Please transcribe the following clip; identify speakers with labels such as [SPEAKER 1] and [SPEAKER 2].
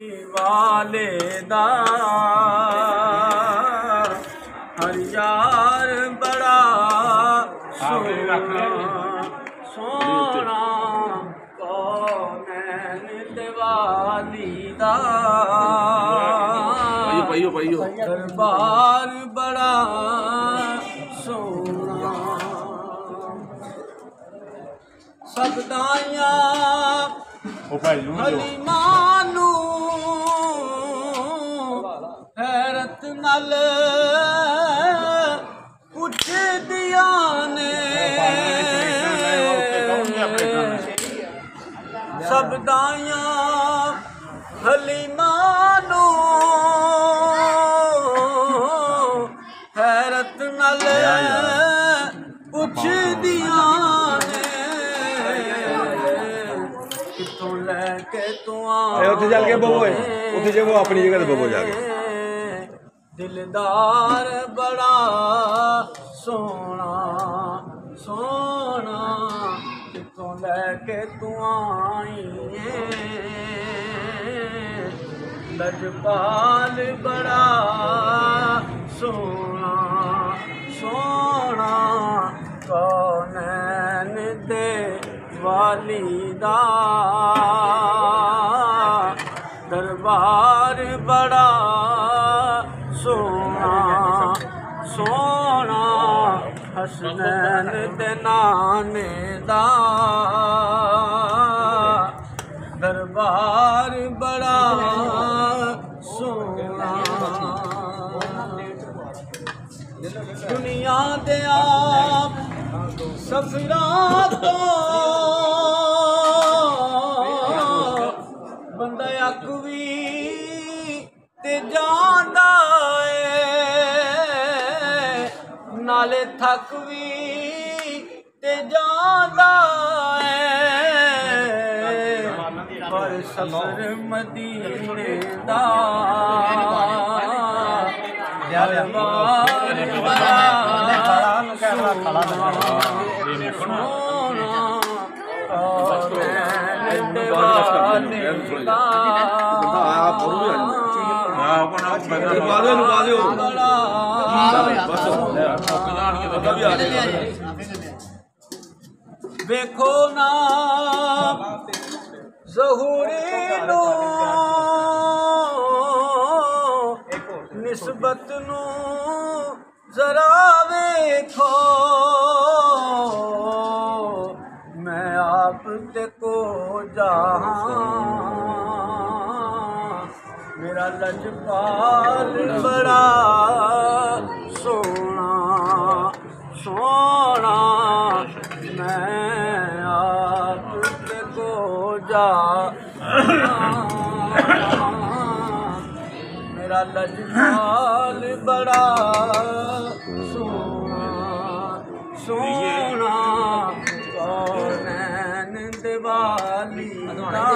[SPEAKER 1] वाले दा हर यार बड़ा सोना सोना कौन दिवाली दा दरबार बड़ा सोना सब दाइयां हलीमानू हैरत नल पुछ दिया ने सब दाइयां हलीमानू हैरत नल पुछ दिया
[SPEAKER 2] उत्थे चल के बवो उत्थे जो वो अपनी जगह बवो जाके
[SPEAKER 1] दिलदार बड़ा सोना सोना कितों लैके तू आई लजपाल बड़ा सोना सोना कौनैन दे वालिदा दरबार बड़ा सोना सोना हसनैन दे नाने दा दरबार बड़ा सोना दुनिया दे आप सफरा तो बंदा अक भी ते जांदा है नाले थक भी ते जांदा है पर सफर मदीने दा देखो ना ज़हूरी नो निस्बत नो जरा देखो मैं आप ते को जहाँ मेरा लजपाल बड़ा सोना सोना मैं आप ते को मेरा लजपाल बड़ा सोना सोना कौनैन दिवाली दा